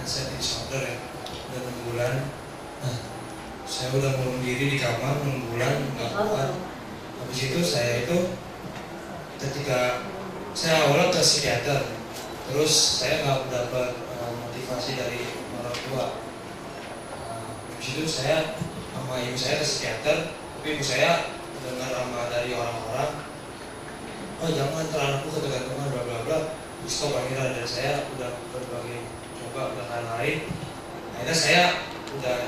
anxiety disorder ya, udah 6 bulan. Nah, saya udah ngurung diri di kamar 6 bulan nggak kuat. Habis itu saya itu ketika saya awalnya ke psikiater, terus saya nggak dapat motivasi dari orang tua. Habis itu saya sama ibu saya ke psikiater, tapi ibu saya dengar dari orang-orang, oh jangan anakku ketergantungan bla bla bla, stop akhirnya. Dan saya udah berbagai coba lain. Akhirnya saya udah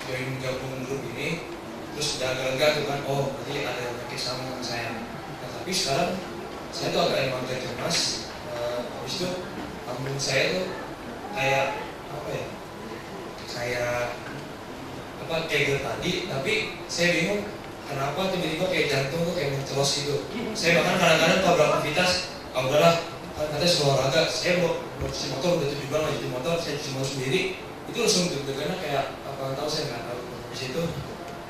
join gabung grup ini, terus udah agak-agak tuh kan, oh berarti ada penyakit sama dengan saya. Nah, tapi sekarang saya tuh agak emang cemas. Habis itu lambung saya tuh kayak apa ya, kayak gel tadi, tapi saya bingung kenapa tiba-tiba kayak jantung tuh kayak mencelos gitu. Saya bahkan kadang-kadang kalau beraktivitas, udahlah kan katanya suruh olahraga, saya mau cuci motor, udah 7 bulan cuci motor, saya cuci motor sendiri, itu langsung deg-degannya kayak apa tahu, saya nggak tahu. Di situ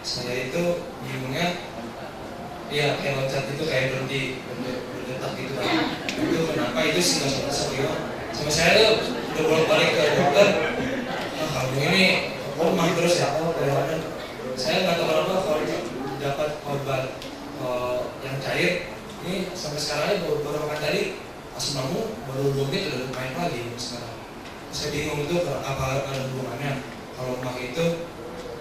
saya itu bingungnya, ya kayak loncat itu kayak berdetak gitu kan. Itu kenapa itu sih nggak serius. Sama saya tuh udah bolak-balik ke dokter, kamu ini lemah terus ya, saya nggak tahu kenapa kalau dapat obat yang cair ini sampai sekarang aja baru makan tadi, asam lambung baru 2 menit udah main lagi sekarang. Saya bingung itu apa ada hubungannya. Kalau pakai itu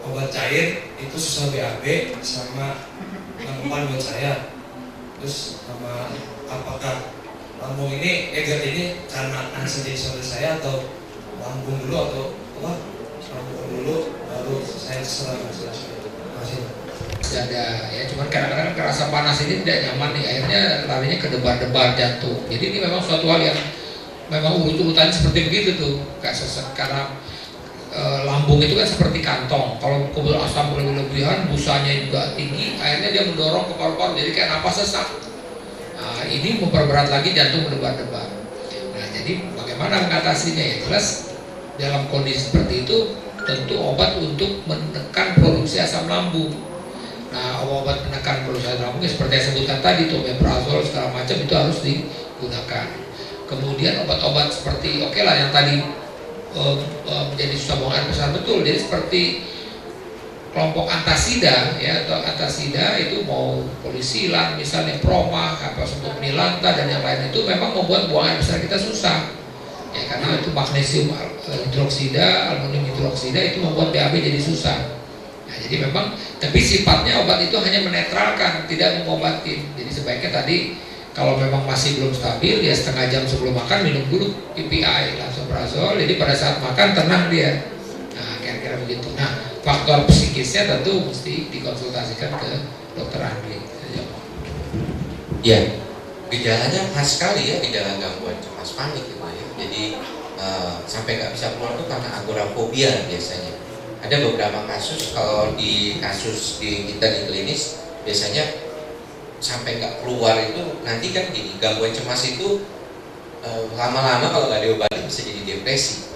obat cair itu susah BAB sama mempan buat saya. Terus sama apakah lambung ini GERD ini karena anxiety disorder saya, atau lambung dulu, atau apa lambung dulu baru saya serang. Masih ada ya, cuman kadang-kadang kerasa panas ini tidak nyaman nih, akhirnya larinya ke debar-debar jantung. Jadi ini memang suatu hal yang memang urut-urutannya seperti begitu tuh, kayak karena lambung itu kan seperti kantong, kalau kubur asam berlebihan, busanya juga tinggi, akhirnya dia mendorong ke paru-paru, jadi kayak napas sesak. Nah, ini memperberat lagi jantung berdebar-debar. Nah, jadi bagaimana mengatasinya? Ya jelas dalam kondisi seperti itu tentu obat untuk menekan produksi asam lambung. Nah, obat menekan produksi asam lambung seperti yang saya sebutkan tadi, omeprazol segala macam itu harus digunakan. Kemudian obat-obat seperti oke lah yang tadi menjadi susah buang air besar, betul. Jadi seperti kelompok antasida ya, atau antasida itu mau polisilan misalnya, promah, apa untuk penilanta dan yang lain, itu memang membuat buang air besar kita susah ya, karena itu magnesium hidroksida, aluminium hidroksida itu membuat BAB jadi susah. Nah, jadi memang, tapi sifatnya obat itu hanya menetralkan, tidak mengobati. Jadi sebaiknya tadi kalau memang masih belum stabil, ya setengah jam sebelum makan minum dulu PPI, lansoprazol. Jadi pada saat makan tenang dia. Nah, kira-kira begitu. Nah, faktor psikisnya tentu mesti dikonsultasikan ke dokter ahli. Ya, gejalanya khas sekali ya, gejala gangguan cemas panik gitu ya. Jadi sampai nggak bisa keluar itu karena agorafobia biasanya. Ada beberapa kasus, kalau di kasus di kita di klinis biasanya sampai nggak keluar itu nanti kan gini, gangguan cemas itu lama-lama kalau nggak diobati bisa jadi depresi.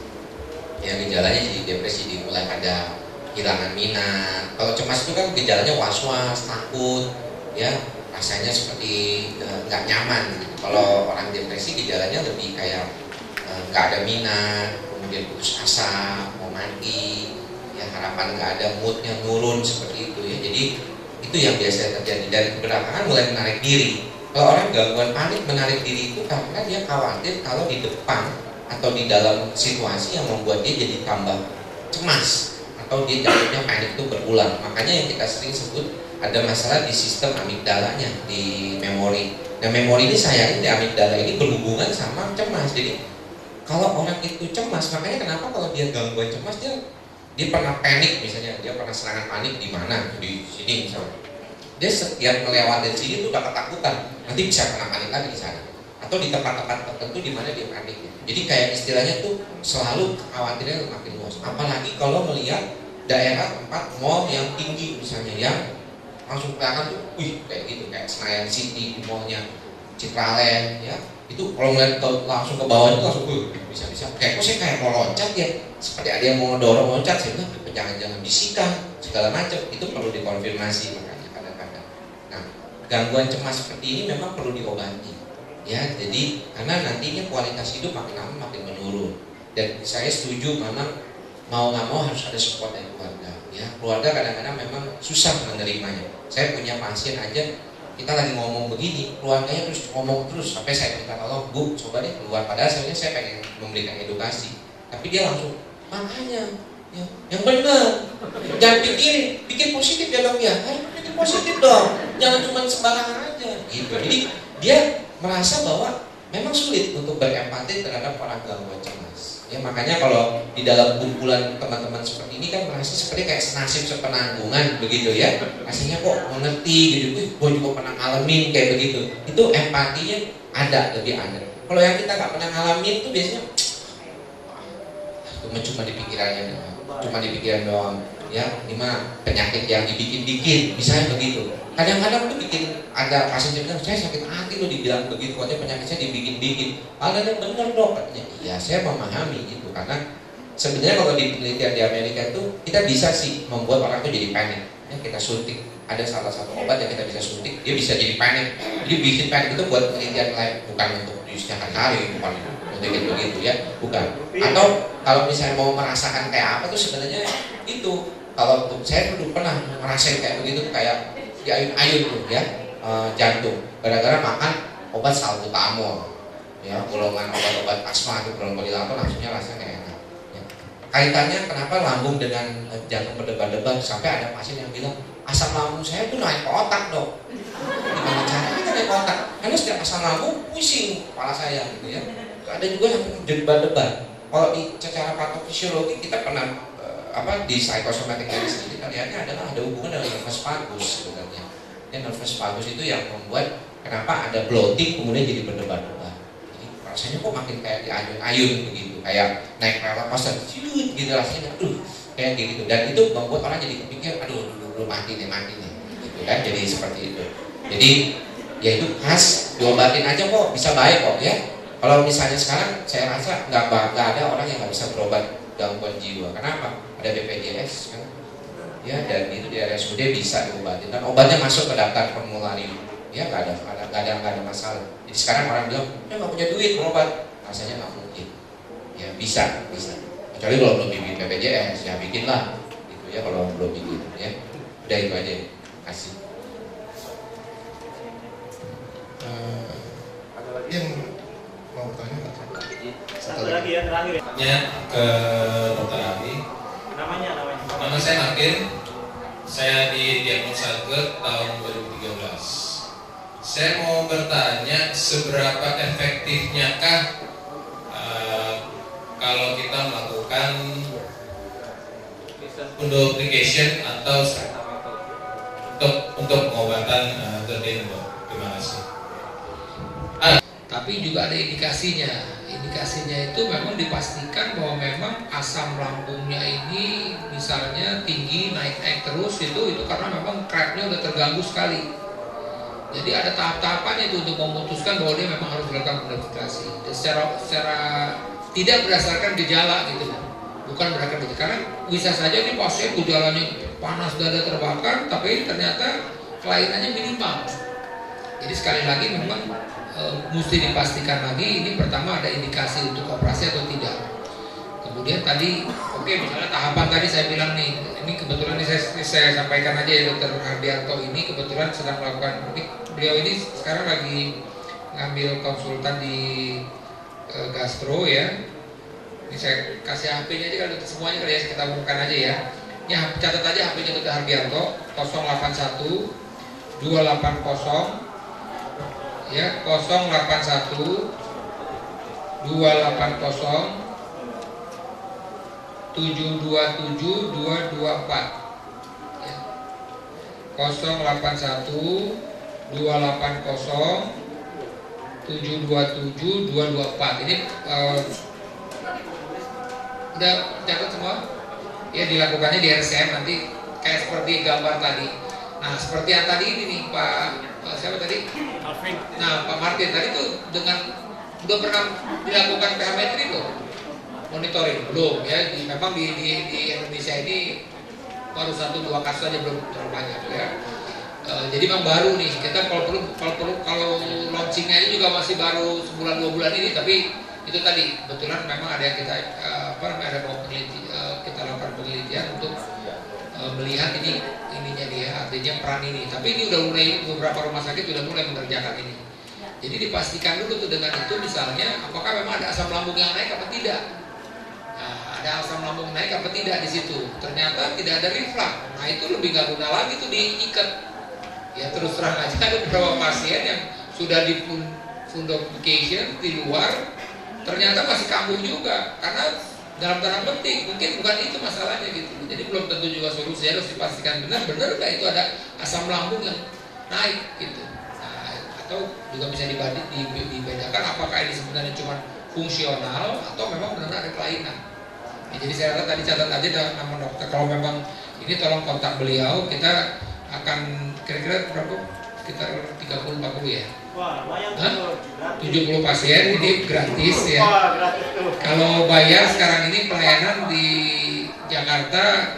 Ya, gejalanya jadi depresi, dimulai ada kehilangan minat. Kalau cemas itu kan gejalanya was-was, takut, ya rasanya seperti nggak nyaman. Kalau orang depresi gejalanya lebih kayak nggak ada minat, kemudian putus asa, mau mati, ya harapan nggak ada, moodnya nurun seperti itu ya. Jadi itu yang biasa terjadi, dan belakangan mulai menarik diri. Kalau orang gangguan panik menarik diri itu karena dia khawatir kalau di depan atau di dalam situasi yang membuat dia jadi tambah cemas, atau dia jatuhnya panik itu berulang. Makanya yang kita sering sebut ada masalah di sistem amigdalanya, di memori. Nah, memori ini sayangnya di amigdala ini berhubungan sama cemas. Jadi kalau orang itu cemas, makanya kenapa kalau dia gangguan cemas dia pernah panik, misalnya dia pernah serangan panik di mana, di sini misalnya, dia setiap melewati sini itu udah ketakutan, nanti bisa kena panik lagi di sana, atau di tempat-tempat tertentu di mana dia panik. Jadi kayak istilahnya tuh selalu kekhawatirannya makin luas. Apalagi kalau melihat daerah tempat mall yang tinggi misalnya, yang langsung kelihatan tuh, kayak gitu, kayak Senayan City, mallnya Citraland, ya itu kalau ngeliat langsung ke bawah itu langsung bisa kayak kok saya kayak mau loncat ya, seperti ada yang mau dorong loncat. Saya bilang jangan bisikan segala macam, itu perlu dikonfirmasi makanya kadang-kadang. Nah, gangguan cemas seperti ini memang perlu diobati ya, jadi karena nantinya kualitas hidup makin lama makin menurun. Dan saya setuju memang mau nggak mau harus ada support dari keluarga. Ya, keluarga kadang-kadang memang susah menerimanya. Saya punya pasien aja, kita lagi ngomong begini, keluarganya terus ngomong terus sampai saya minta tolong, Bu, coba deh keluar. Padahal sebenarnya saya pengen memberikan edukasi, tapi dia langsung makanya ya, yang benar, jangan bikin positif ya dong ya, bikin positif dong, jangan cuma sembarangan aja. Gitu. Jadi dia merasa bahwa memang sulit untuk berempati terhadap orang gangguan cemas. Ya makanya kalau di dalam kumpulan teman-teman seperti ini kan merasa seperti kayak senasib sepenanggungan begitu ya. Aslinya kok mengerti gitu, gue juga pernah ngalamin kayak begitu. Itu empatinya ada, lebih ada. Kalau yang kita nggak pernah ngalamin itu biasanya cuma di pikirannya doang. Cuma di pikiran doang. Ya, ini mah penyakit yang dibikin-bikin, misalnya begitu. Kadang-kadang tuh bikin ada pasien yang bilang, saya sakit hati loh dibilang begitu, katanya penyakit saya dibikin-bikin. Ada yang benar dok, katanya. Iya, saya memahami itu karena sebenarnya kalau di penelitian di Amerika itu kita bisa sih membuat orang itu jadi panik. Ya, kita suntik, ada salah satu obat yang kita bisa suntik, dia bisa jadi panik. Jadi bikin panik itu buat penelitian lain, bukan untuk use-nya hari, bukan untuk begitu ya, bukan. Atau kalau misalnya mau merasakan kayak apa tuh sebenarnya itu. Kalau untuk saya dulu pernah ngerasain kayak begitu, kayak di ayun-ayun tuh ya, jantung gara-gara makan obat salbutamol ya, golongan obat-obat asma atau bronchodilator, langsungnya rasanya kayak enak ya. Kaitannya kenapa lambung dengan jantung berdebar-debar, sampai ada pasien yang bilang asam lambung saya tuh naik ke otak dok. Gimana caranya naik ke otak? Karena setiap asam lambung pusing kepala saya gitu ya. Ada juga yang berdebar-debar. Kalau secara patofisiologi kita pernah di psikosomatik medicine kita lihatnya adalah ada hubungan dengan nervus vagus sebenarnya. Ya, nervus vagus itu yang membuat kenapa ada bloating kemudian jadi berdebar-debar. Jadi rasanya kok makin kayak diayun-ayun begitu, kayak naik roller coaster, gitu rasanya, kayak gitu. Dan itu membuat orang jadi kepikir, aduh mati nih, gitu kan. Jadi seperti itu. Jadi ya itu khas diobatin aja kok bisa baik kok ya. Kalau misalnya sekarang saya rasa nggak ada orang yang nggak bisa berobat gangguan jiwa. Kenapa? Ada BPJS kan, ya, dan itu di RSUD bisa diobatin dan obatnya masuk ke daftar formularium, ya nggak ada masalah. Jadi sekarang orang bilang, ya nggak punya duit berobat, rasanya nggak mungkin, ya bisa, kecuali kalau belum bikin BPJS, ya bikinlah, gitu ya kalau belum bikin, ya, udah itu aja, kasih. Ada lagi yang mau bertanya? Satu lagi ya, terakhir Ya, ke Dr. Abi. Nama saya Hakim. Saya didiagnosa GERD tahun 2013. Saya mau bertanya seberapa efektifnyakah kalau kita melakukan undoplication atau untuk pengobatan GERD ini, Dok? Terima kasih. Tapi juga ada indikasinya. Indikasinya itu memang dipastikan bahwa memang asam lambungnya ini misalnya tinggi, naik terus itu karena memang cracknya udah terganggu sekali. Jadi ada tahap-tahapannya itu untuk memutuskan bahwa dia memang harus dilakukan undoplication. Secara tidak berdasarkan gejala gitu, bukan berdasarkan gejala. Karena bisa saja ini pasien gejalanya panas dada terbakar, tapi ternyata kelainannya minimal. Jadi sekali lagi memang mesti dipastikan lagi ini pertama ada indikasi untuk operasi atau tidak. Kemudian tadi misalnya tahapan tadi saya bilang nih, ini kebetulan ini saya sampaikan aja ya, Dr. Hardianto ini kebetulan sedang melakukan beliau ini sekarang lagi ngambil konsultan di gastro ya. Ini saya kasih HP-nya aja kalau semuanya kali ya, kita umumkan aja ya. Ini catat aja HP-nya Dr. Hardianto 081 280 ya 081 280 727 224 ya. 081 280 727 224. Ini udah catat semua? Ya, dilakukannya di RSCM nanti kayak seperti gambar tadi. Nah, seperti yang tadi ini nih Pak siapa tadi? Nah, Pak Martin tadi tuh udah pernah dilakukan pH-metri tuh, monitoring belum ya? Memang di Indonesia ini baru 1-2 kasus aja, belum terlalu banyak ya. Jadi memang baru nih. Kita kalau launchingnya ini juga masih baru sebulan 2 bulan ini, tapi itu tadi kebetulan memang ada yang kita ada kita lakukan penelitian untuk melihat ininya dia, artinya peran ini. Tapi ini udah mulai, beberapa rumah sakit sudah mulai mengerjakan ini. Jadi dipastikan dulu tuh dengan itu, misalnya apakah memang ada asam lambung yang naik apa tidak. Nah, ada asam lambung naik apa tidak di situ. Ternyata tidak ada reflux. Nah itu lebih nggak guna lagi tuh diikat. Ya terus terang aja ada beberapa pasien yang sudah di fundoplication di luar, ternyata masih kambuh juga karena dalam tanda petik mungkin bukan itu masalahnya gitu. Jadi belum tentu juga solusi, harus dipastikan benar nggak itu ada asam lambung yang naik gitu. Nah, atau juga bisa dibedakan apakah ini sebenarnya cuma fungsional atau memang benar-benar ada kelainan. Ya, jadi saya rasa tadi catat aja nama dokter, kalau memang ini tolong kontak beliau, kita akan kira-kira berapa? Sekitar 30-40 ya. Wah, lumayan tuh. 70 pasien ini gratis ya. Wah, gratis tuh. Kalau bayar sekarang ini pelayanan di Jakarta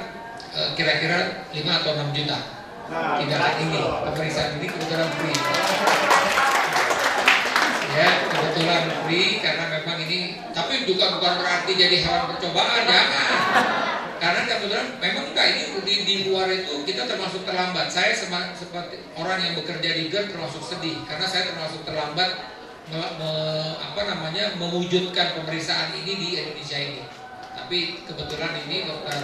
kira-kira 5 atau 6 juta. Nah, Tindakan ini, pemeriksaan ini kebetulan free. Ya, kebetulan free karena memang ini, tapi juga bukan berarti jadi hewan percobaan, jangan. Karena kebetulan memang enggak, ini di luar itu kita termasuk terlambat. Saya seperti orang yang bekerja di GERD termasuk sedih karena saya termasuk terlambat mewujudkan pemeriksaan ini di Indonesia ini. Tapi kebetulan ini Dr.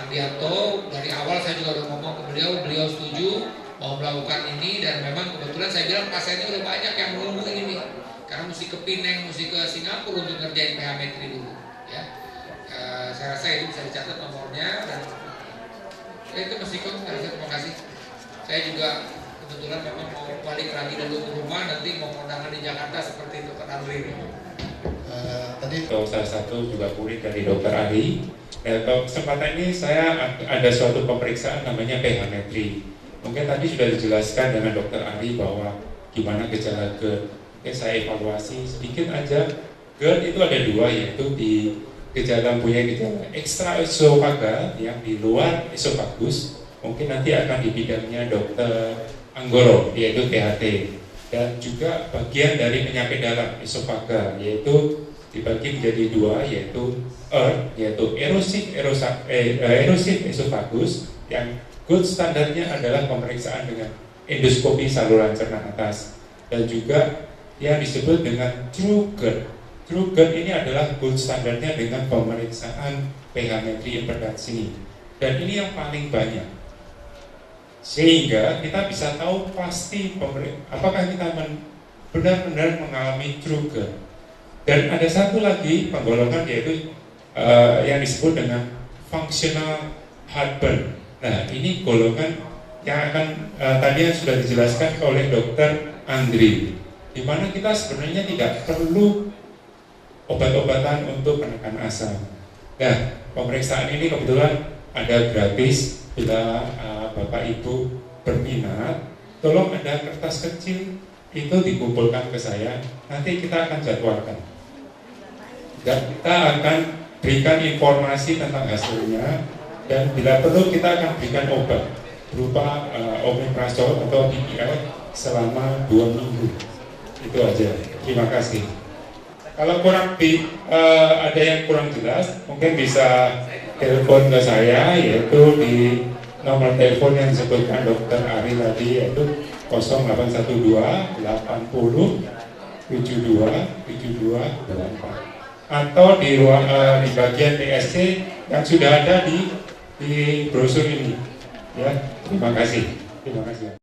Andianto dari awal saya juga udah ngomong ke beliau setuju mau melakukan ini, dan memang kebetulan saya bilang pasiennya udah banyak yang menunggu ini nih. Karena mesti ke Penang, mesti ke Singapura untuk ngerjain pH-metri dulu, ya. Saya rasa itu bisa dicatat nomornya, dan itu Mas Iko, terima kasih. Saya juga kebetulan memang mau balik lagi dulu ke rumah, nanti mau kondangan di Jakarta seperti itu Pak Andri. Tadi salah satu juga murid dari Dokter Ali. Kesempatan ini saya ada suatu pemeriksaan namanya pH-metri. Mungkin tadi sudah dijelaskan dengan Dokter Ali bahwa gimana gejala GERD. Oke, saya evaluasi sedikit aja. GERD itu ada dua, yaitu di gejala ekstraesofagal yang di luar esofagus. Mungkin nanti akan di bidangnya Dokter Anggoro, yaitu THT. Dan juga bagian dari penyakit dalam esofagal, yaitu dibagi menjadi dua, yaitu erosif esofagus, yang good standarnya adalah pemeriksaan dengan endoskopi saluran cerna atas, dan juga yang disebut dengan true GERD. True GERD ini adalah gold standarnya dengan pemeriksaan pH-metri impedansi, dan ini yang paling banyak, sehingga kita bisa tahu pasti apakah kita benar-benar mengalami true GERD. Dan ada satu lagi penggolongan, yaitu yang disebut dengan functional heartburn. Nah, ini golongan yang akan tadi yang sudah dijelaskan oleh Dokter Andri, di mana kita sebenarnya tidak perlu obat-obatan untuk menekan asam. Nah, pemeriksaan ini kebetulan ada gratis. Bila Bapak Ibu berminat, tolong ada kertas kecil itu dikumpulkan ke saya. Nanti kita akan jadwalkan. Dan kita akan berikan informasi tentang hasilnya, dan bila perlu kita akan berikan obat berupa omeprazol atau DPI selama 2 minggu. Itu aja. Terima kasih. Kalau ada yang kurang jelas, mungkin bisa telepon ke saya, yaitu di nomor telepon yang disebutkan Dokter Ari tadi, yaitu 0812 80 72 7224, atau di bagian TSC yang sudah ada di brosur ini. Ya, terima kasih.